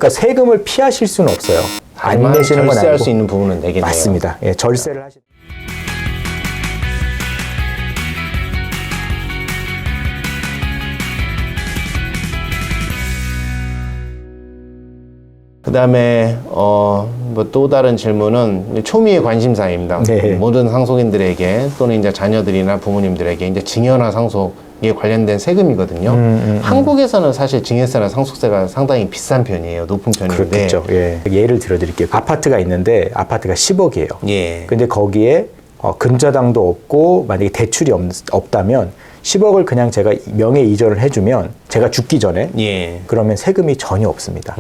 그러니까 세금을 피하실 수는 없어요. 안 내시는 건 절세할 아니고. 수 있는 부분은 되겠네요. 맞습니다. 예, 절세를 하시. 그다음에 뭐 또 다른 질문은 초미의 관심사입니다. 네. 모든 상속인들에게 또는 이제 자녀들이나 부모님들에게 이제 증여나 상속에 관련된 세금이거든요. 한국에서는 사실 증여세나 상속세가 상당히 비싼 편이에요. 높은 편인데. 그렇겠죠. 예. 예를 들어드릴게요. 아파트가 있는데 아파트가 10억이에요. 예. 근데 거기에 근저당도 없고 만약에 대출이 없다면 10억을 그냥 제가 명예 이전을 해주면 제가 죽기 전에 예. 그러면 세금이 전혀 없습니다.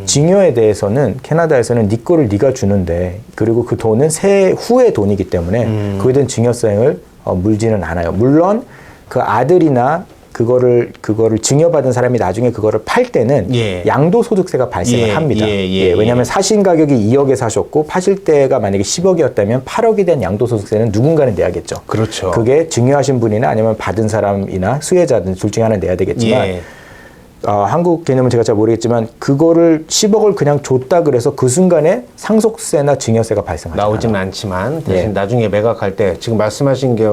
증여에 대해서는 캐나다에서는 네 거를 네가 주는데 그리고 그 돈은 세후의 돈이기 때문에 그에 대한 증여세를 물지는 않아요. 물론 그 아들이나 그거를 증여받은 사람이 나중에 그거를 팔 때는 예. 양도소득세가 발생을 예, 합니다. 예, 왜냐하면 사신 가격이 2억에 사셨고 파실 때가 만약에 10억이었다면 8억에 대한 양도소득세는 누군가는 내야겠죠. 그렇죠. 그게 증여하신 분이나 아니면 받은 사람이나 수혜자든 둘 중에 하나 내야 되겠지만 예. 한국 개념은 제가 잘 모르겠지만 그거를 10억을 그냥 줬다 그래서 그 순간에 상속세나 증여세가 발생하지 나오지는 않아요. 않지만 대신 예. 나중에 매각할 때 지금 말씀하신 게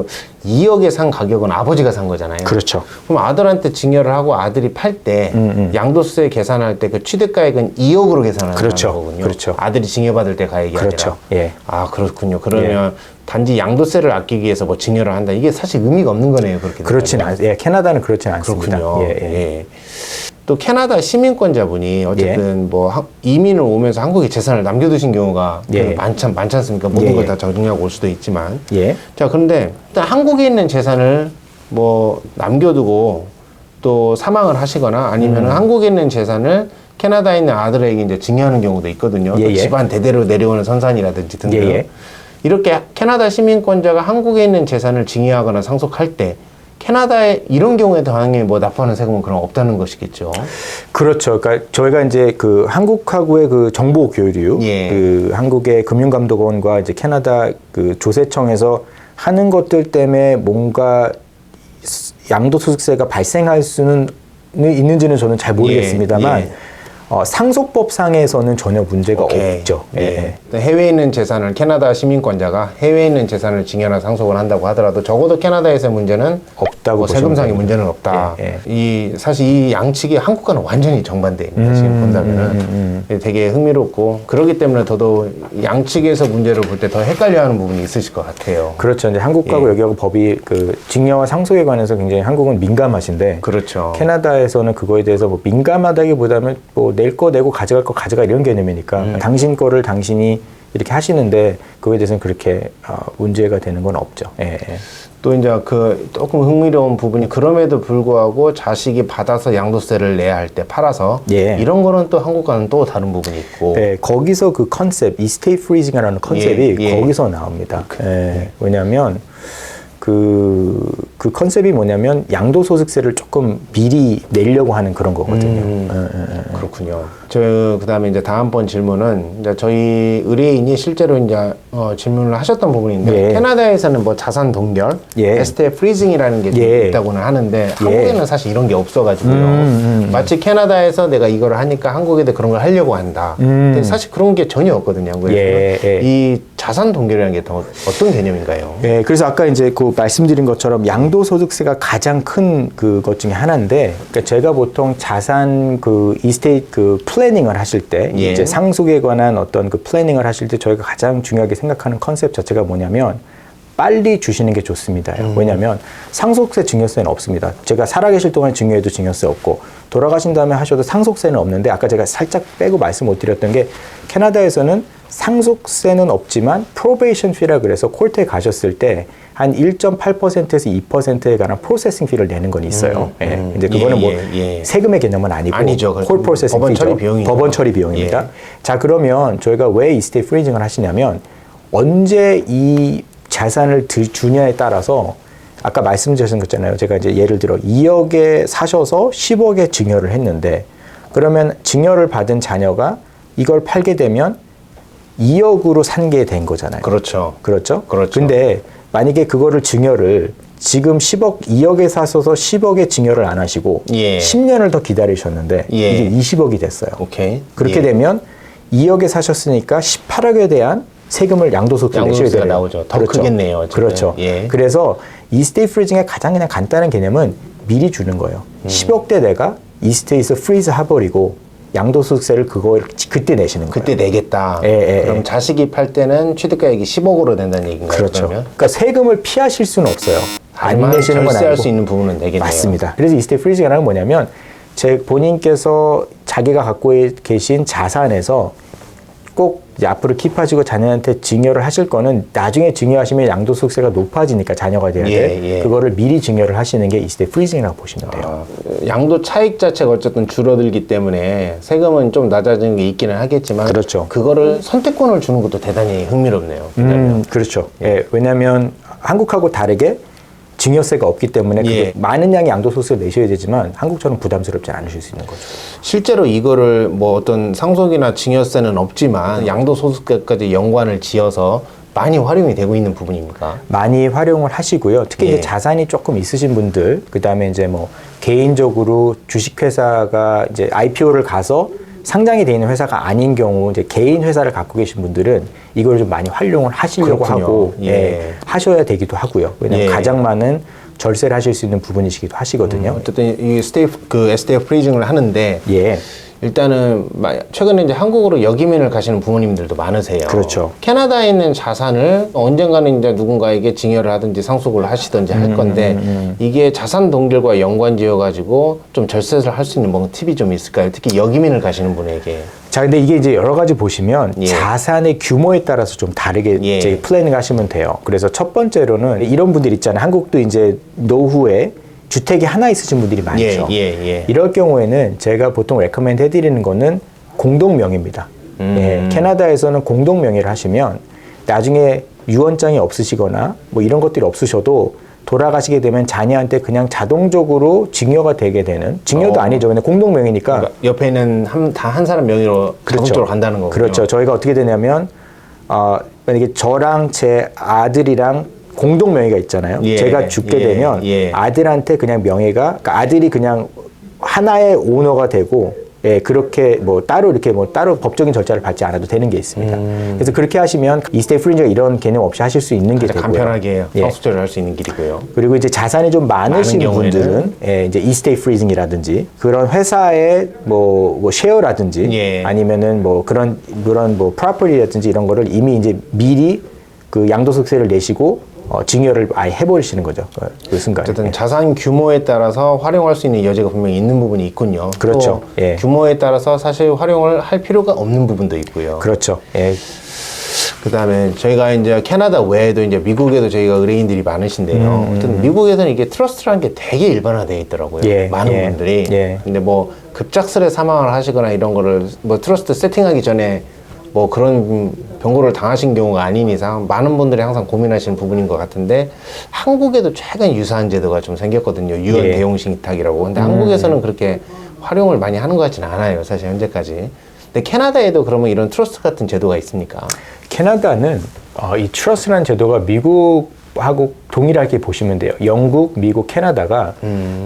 2억에 산 가격은 아버지가 산 거잖아요. 그렇죠. 그럼 아들한테 증여를 하고 아들이 팔 때 양도세 계산할 때 그 취득가액은 2억으로 계산하는 그렇죠. 거군요. 그렇죠. 아들이 증여받을 때 가액이 그렇죠. 아니라. 예. 아 그렇군요. 그러면 단지 양도세를 아끼기 위해서 뭐 증여를 한다. 이게 사실 의미가 없는 거네요. 그렇게 그렇진 되면. 않아요. 예, 캐나다는 그렇진 않습니다. 그렇군요. 예, 예. 예. 또 캐나다 시민권자분이 어쨌든 뭐 이민을 오면서 한국에 재산을 남겨두신 경우가 예. 많지 않습니까? 모든 예. 걸 다 정리하고 올 수도 있지만. 예. 자, 그런데 일단 한국에 있는 재산을 뭐 남겨두고 또 사망을 하시거나 아니면 한국에 있는 재산을 캐나다에 있는 아들에게 이제 증여하는 경우도 있거든요. 예, 또 예. 집안 대대로 내려오는 선산이라든지 등등. 예, 예. 이렇게 캐나다 시민권자가 한국에 있는 재산을 증여하거나 상속할 때 캐나다에 이런 경우에 당연히 뭐 납부하는 세금은 그럼 없다는 것이겠죠. 그렇죠. 그러니까 저희가 이제 그 한국하고의 그 정보 교류, 예. 그 한국의 금융감독원과 이제 캐나다 그 조세청에서 하는 것들 때문에 뭔가 양도소득세가 발생할 수는 있는지는 저는 잘 모르겠습니다만 예. 상속법상에서는 전혀 문제가 오케이. 없죠. 예. 해외에 있는 재산을 캐나다 시민권자가 해외에 있는 재산을 증여나 상속을 한다고 하더라도 적어도 캐나다에서의 문제는 없다고 뭐 보시면 세금상의 됩니다. 문제는 없다. 예, 이 사실 이 양측이 한국과는 완전히 정반대입니다. 지금 본다면은 되게 흥미롭고 그렇기 때문에 더더욱 양측에서 문제를 볼 때 더 헷갈려하는 부분이 있으실 것 같아요. 그렇죠. 이제 한국하고 여기하고 법이 그 증여와 상속에 관해서 굉장히 한국은 민감하신데 그렇죠. 캐나다에서는 그거에 대해서 뭐 민감하다기보다는 뭐 낼 거 내고 가져갈 거 가져가 이런 개념이니까 당신 거를 당신이 이렇게 하시는데 그거에 대해서는 그렇게 문제가 되는 건 없죠. 예, 예. 또 이제 그 조금 흥미로운 부분이 그럼에도 불구하고 자식이 받아서 양도세를 내야 할 때 팔아서 예. 이런 거는 또 한국과는 또 다른 부분이 있고 네, 거기서 그 컨셉, 이스테이트 프리징이라는 컨셉이 예, 예. 거기서 나옵니다. 예, 왜냐하면 그 컨셉이 뭐냐면 양도소득세를 조금 미리 내려고 하는 그런 거거든요. 그렇군요. 그다음에 이제 다음번 질문은 이제 저희 의뢰인이 실제로 이제 질문을 하셨던 부분인데 예. 캐나다에서는 뭐 자산 동결, 예. 에스테 프리징이라는 게 예. 있다고는 하는데 한국에는 사실 이런 게 없어가지고요. 마치 캐나다에서 내가 이걸 하니까 한국에도 그런 걸 하려고 한다. 근데 사실 그런 게 전혀 없거든요. 한국에서는. 예, 예. 이 자산 동결이라는 게 더 어떤 개념인가요? 네, 그래서 아까 이제 그 말씀드린 것처럼 양도소득세가 가장 큰 그것 중에 하나인데, 그러니까 제가 보통 자산 그 이스테이트 그 플래닝을 하실 때, 예. 이제 상속에 관한 어떤 그 플래닝을 하실 때 저희가 가장 중요하게 생각하는 컨셉 자체가 뭐냐면 빨리 주시는 게 좋습니다. 왜냐하면 상속세, 증여세는 없습니다. 제가 살아계실 동안 증여해도 증여세 없고 돌아가신 다음에 하셔도 상속세는 없는데 아까 제가 살짝 빼고 말씀 못 드렸던 게 캐나다에서는 상속세는 없지만 프로베이션 피라 그래서 콜트에 가셨을 때 한 1.8%에서 2%에 관한 프로세싱 피를 내는 건 있어요. 근데 그거는 뭐 세금의 개념은 아니고 아니죠. 콜 프로세싱 법원 피죠. 처리 비용이죠. 법원 처리 비용입니다. 예. 자, 그러면 저희가 왜 이스테이트 프리징을 하시냐면 언제 이 자산을 주냐에 따라서 아까 말씀드린 거잖아요. 제가 이제 예를 들어 2억에 사셔서 10억에 증여를 했는데 그러면 증여를 받은 자녀가 이걸 팔게 되면 2억으로 산 게 된 거잖아요. 그렇죠. 그렇죠? 그렇죠. 근데 만약에 그거를 증여를 지금 2억에 사셔서 10억에 증여를 안 하시고 예. 10년을 더 기다리셨는데 예. 이게 20억이 됐어요. 오케이. 그렇게 예. 되면 2억에 사셨으니까 18억에 대한 세금을 양도소득세 내셔야 양도소득세가 돼요. 나오죠. 더 크겠네요, 어쨌든. 그렇죠. 예. 그래서 이스테이트 프리징의 가장 그냥 간단한 개념은 미리 주는 거예요. 10억대 내가 이스테이트 프리즈 해버리고 양도소득세를 그때 내시는 거예요. 그때 내겠다. 예. 그럼 자식이 팔 때는 취득가액이 10억으로 된다는 얘기인가요? 그렇죠. 그러면? 그러니까 세금을 피하실 수는 없어요. 안 다만 내시는 건 절세할 아니고. 수 있는 부분은 내겠네요. 맞습니다. 그래서 이스테이트 프리징이라는 건 뭐냐면 본인께서 자기가 갖고 계신 자산에서 꼭 이제 앞으로 킵하시고 자녀한테 증여를 하실 거는 나중에 증여하시면 양도소득세가 높아지니까 자녀가 돼야 돼. 예. 그거를 미리 증여를 하시는 게 이스테이트 프리징이라고 보시면 돼요. 양도 차익 자체가 어쨌든 줄어들기 때문에 세금은 좀 낮아지는 게 있기는 하겠지만 그렇죠. 그거를 선택권을 주는 것도 대단히 흥미롭네요. 그렇죠. 예, 왜냐하면 한국하고 다르게 증여세가 없기 때문에 그게 예. 많은 양의 양도소득세를 내셔야 되지만 한국처럼 부담스럽지 않으실 수 있는 거죠. 실제로 이거를 뭐 어떤 상속이나 증여세는 없지만 양도소득세까지 연관을 지어서 많이 활용이 되고 있는 부분입니까? 많이 활용을 하시고요. 특히 예. 이제 자산이 조금 있으신 분들, 그 다음에 이제 뭐 개인적으로 주식회사가 이제 IPO를 가서 상장이 돼 있는 회사가 아닌 경우 이제 개인 회사를 갖고 계신 분들은 이걸 좀 많이 활용을 하시려고 그렇군요. 하고 예. 하셔야 되기도 하고요. 왜냐하면 예. 가장 많은 절세를 하실 수 있는 부분이시기도 하시거든요. 어쨌든 이 STF 프리징을 하는데 예. 일단은 최근에 이제 한국으로 역이민을 가시는 부모님들도 많으세요. 그렇죠. 캐나다에 있는 자산을 언젠가는 이제 누군가에게 증여를 하든지 상속을 하시든지 할 건데 이게 자산 동결과 연관지어 가지고 좀 절세를 할 수 있는 뭔가 팁이 좀 있을까요? 특히 역이민을 가시는 분에게. 자, 근데 이게 이제 여러 가지 보시면 예. 자산의 규모에 따라서 좀 다르게 예. 이제 플래닝 하시면 돼요. 그래서 첫 번째로는 이런 분들 있잖아요. 한국도 이제 노후에 주택이 하나 있으신 분들이 많죠. 예. 이럴 경우에는 제가 보통 레커멘드 해드리는 거는 공동명의입니다. 예, 캐나다에서는 공동명의를 하시면 나중에 유언장이 없으시거나 뭐 이런 것들이 없으셔도 돌아가시게 되면 자녀한테 그냥 자동적으로 증여가 되게 되는 증여도 아니죠. 근데 공동명의니까 그러니까 옆에 있는 다 한 사람 명의로 자동적으로 간다는 거군요. 그렇죠. 저희가 어떻게 되냐면 만약에 저랑 제 아들이랑 공동 명의가 있잖아요. 예, 제가 죽게 되면 아들한테 그냥 명예가 그러니까 아들이 그냥 하나의 오너가 되고 예, 그렇게 뭐 따로 법적인 절차를 밟지 않아도 되는 게 있습니다. 그래서 그렇게 하시면 이스테이트 프리징가 이런 개념 없이 하실 수 있는 게 되고요. 간편하게 예. 상속처리를 할 수 있는 길이고요. 그리고 이제 자산이 좀 많으신 많은 분들은 예, 이제 이스테이트 프리징이라든지 그런 회사의 뭐 쉐어라든지 예. 아니면은 뭐 그런 뭐 프로퍼티라든지 이런 거를 이미 이제 미리 그 양도소득세를 내시고 증여를 아예 해버리시는 거죠. 그 순간에. 어쨌든 자산 규모에 따라서 활용할 수 있는 여지가 분명히 있는 부분이 있군요. 그렇죠. 또 예. 규모에 따라서 사실 활용을 할 필요가 없는 부분도 있고요. 그렇죠. 예. 그다음에 저희가 이제 캐나다 외에도 이제 미국에도 저희가 의뢰인들이 많으신데요. 어쨌든 미국에서는 이게 트러스트라는 게 되게 일반화되어 있더라고요. 예, 많은 예, 분들이. 예. 근데 뭐 급작스레 사망을 하시거나 이런 거를 뭐 트러스트 세팅하기 전에 뭐 그런 병고를 당하신 경우가 아닌 이상 많은 분들이 항상 고민하시는 부분인 것 같은데 한국에도 최근 유사한 제도가 좀 생겼거든요. 유언 예. 대용신탁이라고. 근데 한국에서는 그렇게 활용을 많이 하는 것 같지는 않아요. 사실 현재까지. 근데 캐나다에도 그러면 이런 트러스트 같은 제도가 있습니까? 캐나다는 이 트러스트라는 제도가 미국하고 동일하게 보시면 돼요. 영국, 미국, 캐나다가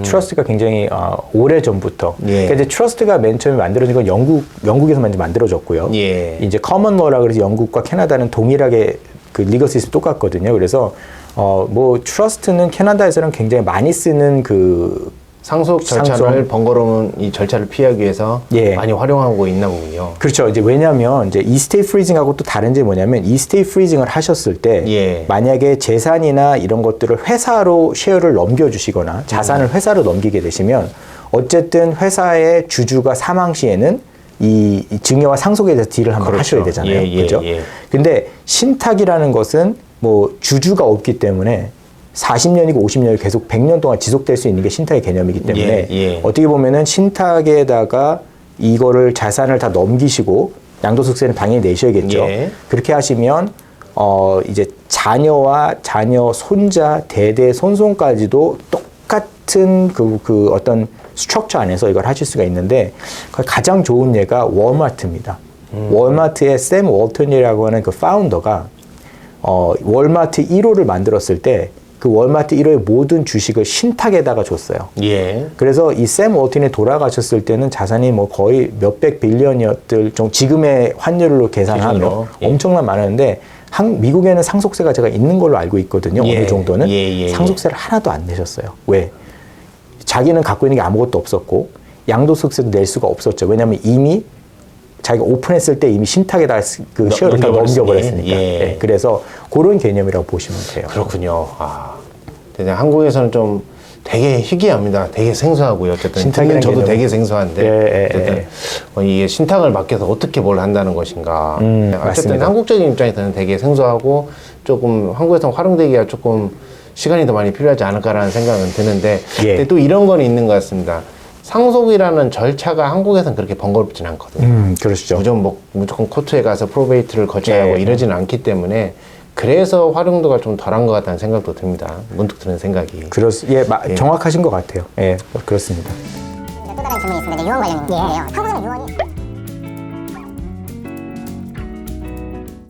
트러스트가 굉장히 오래 전부터. 예. 그러니까 이제 트러스트가 맨 처음에 만들어진 건 영국에서 먼저 만들어졌고요. 예. 이제 커먼러라 그래서 영국과 캐나다는 동일하게 그 리거 시스템 똑같거든요. 그래서 뭐 트러스트는 캐나다에서는 굉장히 많이 쓰는 그 상속 절차를 번거로운 이 절차를 피하기 위해서 예. 많이 활용하고 있나 보군요. 그렇죠. 이제 왜냐하면 이제 이스테이트 프리징하고 또 다른 점이 뭐냐면 이스테이트 프리징을 하셨을 때 예. 만약에 재산이나 이런 것들을 회사로 쉐어를 넘겨주시거나 자산을 회사로 넘기게 되시면 어쨌든 회사의 주주가 사망 시에는 이 증여와 상속에 대해서 딜을 한번 그렇죠. 하셔야 되잖아요. 예, 그렇죠? 예. 근데 신탁이라는 것은 뭐 주주가 없기 때문에 40년이고 50년이 계속 100년 동안 지속될 수 있는 게 신탁의 개념이기 때문에 예. 어떻게 보면은 신탁에다가 이거를 자산을 다 넘기시고 양도소득세는 당연히 내셔야겠죠. 예. 그렇게 하시면 이제 자녀와 자녀 손자 대대 손손까지도 똑같은 그 어떤 스트럭처 안에서 이걸 하실 수가 있는데 가장 좋은 예가 월마트입니다. 월마트의 샘 월턴이라고 하는 그 파운더가 월마트 1호를 만들었을 때 그 월마트 1호의 모든 주식을 신탁에다가 줬어요. 예. 그래서 이 샘 워튼이 돌아가셨을 때는 자산이 뭐 거의 몇백 빌리언이었들 좀 지금의 환율로 계산하면 기준으로, 예. 엄청난 많은데 미국에는 상속세가 제가 있는 걸로 알고 있거든요. 예. 어느 정도는 예. 상속세를 하나도 안 내셨어요. 왜? 자기는 갖고 있는 게 아무것도 없었고 양도소득세도 낼 수가 없었죠. 왜냐하면 이미 자기가 오픈했을 때 이미 신탁에다 그 쉐어를 다 넘겨버렸으니까. 예. 네, 그래서 그런 개념이라고 보시면 돼요. 그렇군요. 근데 한국에서는 좀 되게 희귀합니다. 되게 생소하고요. 어쨌든 신탁이라는 저도 개념은- 되게 생소한데 예. 어쨌든 이게 신탁을 맡겨서 어떻게 뭘 한다는 것인가. 어쨌든 맞습니다. 한국적인 입장에서는 되게 생소하고 조금 한국에서 활용되기가 조금 시간이 더 많이 필요하지 않을까라는 생각은 드는데 예. 근데 또 이런 건 있는 것 같습니다. 상속이라는 절차가 한국에서는 그렇게 번거롭진 않거든요. 그러시죠. 무조건 코트에 가서 프로베이트를 거쳐야 하고 예. 이러지는 않기 때문에 그래서 활용도가 좀 덜한 것 같다는 생각도 듭니다. 문득 드는 생각이. 정확하신 것 같아요. 예, 그렇습니다. 또 다른 질문이 있습니다. 유언 관련인데요. 한국은 유언이